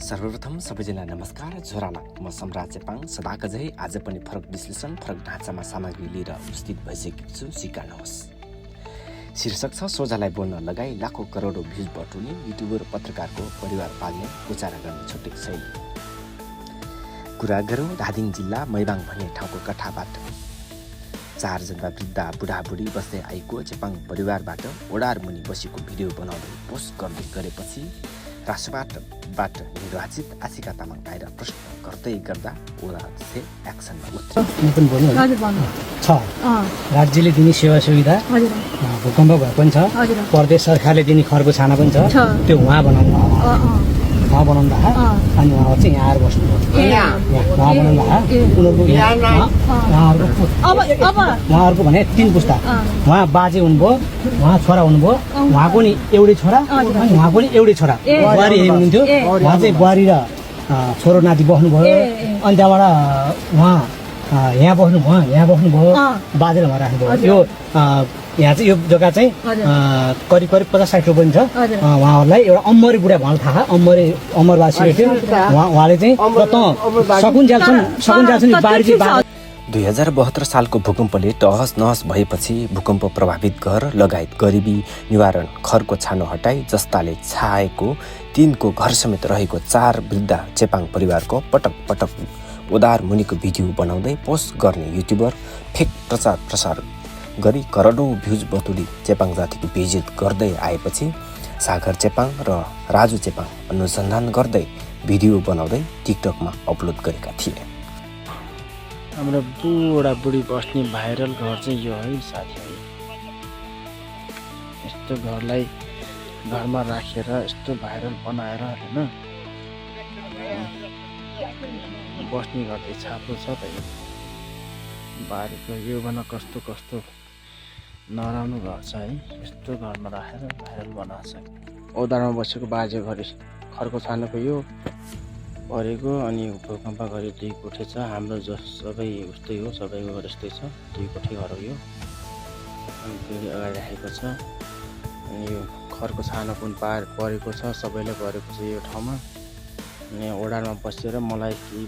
सर्वप्रथम सबैजनालाई नमस्कार। झोराना म सम्राट चेपाङ सदाका झै आज पनि फरक विश्लेषण फरक ढाँचामा सामग्री लिएर उपस्थित भइसकेको छु, स्वीकार्नुहोस्। शीर्षक छ सोझालाई बोल्न लगाई लाखौं करोडौं भ्युज बटुल्ने युट्युबर पत्रकारको परिवार पाल्ने गुजारा गर्ने छुट्टै शैली। कुरा गरौँ धादिङ जिल्ला मैबाङ भन्ने ठाउँको कथाबाट। 4 जना वृद्ध बुढाबुढी बस्दै आएको चेपाङ परिवारबाट ओडार मुनि बसेको भिडियो बनाउँदै पोस्ट गर्दै गरेपछि राष्ट्रबाट निर्वाचित आशिका तामाङ आएर प्रश्न गर्दै गर्दा ओडार एक्सनमा उत्रे। राज्यले दिने सेवा सुविधा भूकम्प भए पनि छ, प्रदेश सरकारले दिने खरको छाना पनि छ, त्यो उहाँ बनाउनु अनि उहाँहरू चाहिँ यहाँ आएर बस्नुभयो। उहाँहरूको भने 3 पुस्ता, उहाँ बाजे हुनुभयो, उहाँ छोरा हुनुभयो, उहाँको नि एउटै छोरा अनि उहाँको नि एउटै छोरा बुहारी हुनुहुन्थ्यो। उहाँ चाहिँ बुहारी र छोरो नाति बस्नुभयो। अनि त्यहाँबाट उहाँ यहाँ बस्नुभयो, बाजेले उहाँ राख्नुभयो। यो यहाँ चाहिँ यो जग्गा चाहिँ करिब 50-60 रुपियाँ छ। उहाँहरूलाई एउटा अम्मरे बुढा भन्न थाहा, अमरवासी थियो उहाँले चाहिँ 2072 सालको भूकम्पले तहस नहस भएपछि भूकम्प प्रभावित घर लगायत गरिबी निवारण खरको छानो हटाई जस्ताले छाएको तिनको घर समेत रहेको 4 वृद्ध चेपाङ परिवारको पटक पटक उदार मुनिको भिडियो बनाउँदै पोस्ट गर्ने युट्युबर फेक प्रचार प्रसार गरी करोडौं भ्युज बटुली चेपाङ जातिको बेइज्जत गर्दै आएपछि सागर चेपाङ र राजु चेपाङ अनुसन्धान गर्दै भिडियो बनाउँदै टिकटकमा अपलोड गरेका थिए। हाम्रो बुढाबुढी बस्ने भाइरल घर चाहिँ यो है साथीहरू। यस्तो घरलाई घरमा राखेर यस्तो भाइरल बनाएर हैन बस्ने घर चाहिँ छाप्रो छ त। यो बारीको यो भन कस्तो कस्तो नराम्रो घर छ है। यस्तो घरमा राखेर भाइरल बनाएको छ। ओदारमा बसेको बाजे घरि खरको छानोको यो परेको अनि भूकम्प गरी 2 कोठे छ। हाम्रो सबै उस्तै हो, सबैको घर यस्तै छ, 2 कोठे घर हो यो। अनि पिँढी अगाडि राखेको छ। अनि यो खरको छानो पनि परेको छ, सबैलाई परेको छ यो ठाउँमा। अनि ओडारमा बसेर मलाई केही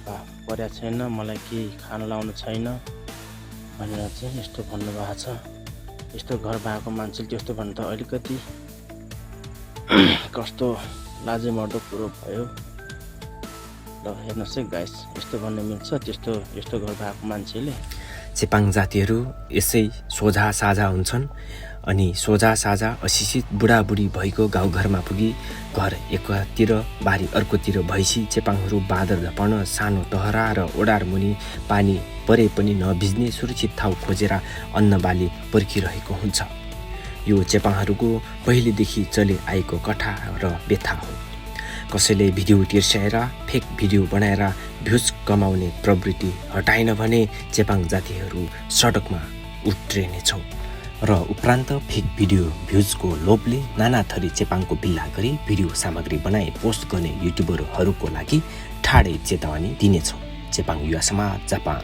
परेको छैन, मलाई केही खान लाउनु छैन भनेर चाहिँ यस्तो भन्नुभएको छ। यस्तो घर भएको मान्छेले त्यस्तो भन्नु त अलिकति कस्तो लाजे मर्दो कुरो भयो। ल हेर्नुहोस् है गाइस, यस्तो भन्नु मिल्छ यस्तो घर भएको मान्छेले। चेपाङ जातिहरू यसै सोझा साझा हुन्छन् अनि सोझा साझा अशिक्षित बुढाबुढी भएको गाउँघरमा पुगी घर एकातिर बारी अर्कोतिर भएपछि चेपाङहरू बादर झपड्न सानो टहरा र ओडार मुनि पानी परे पनि नभिज्ने सुरक्षित ठाउँ खोजेर अन्न बाली पर्खिरहेको हुन्छ। यो चेपाङहरूको पहिलेदेखि चले आएको कथा र व्यथा हो। कसैले भिडियो तिर्स्याएर फेक भिडियो बनाएर भ्युज कमाउने प्रवृत्ति हटाएन भने चेपाङ जातिहरू सडकमा उत्रिनेछौँ र उपरान्त फेक भिडियो भ्युजको लोभले नाना थरी चेपाङको बिल्ला गरी भिडियो सामग्री बनाए पोस्ट गर्ने युट्युबरहरूको लागि ठाडै चेतावनी दिनेछौँ। चेपाङ युवा समाज जापान।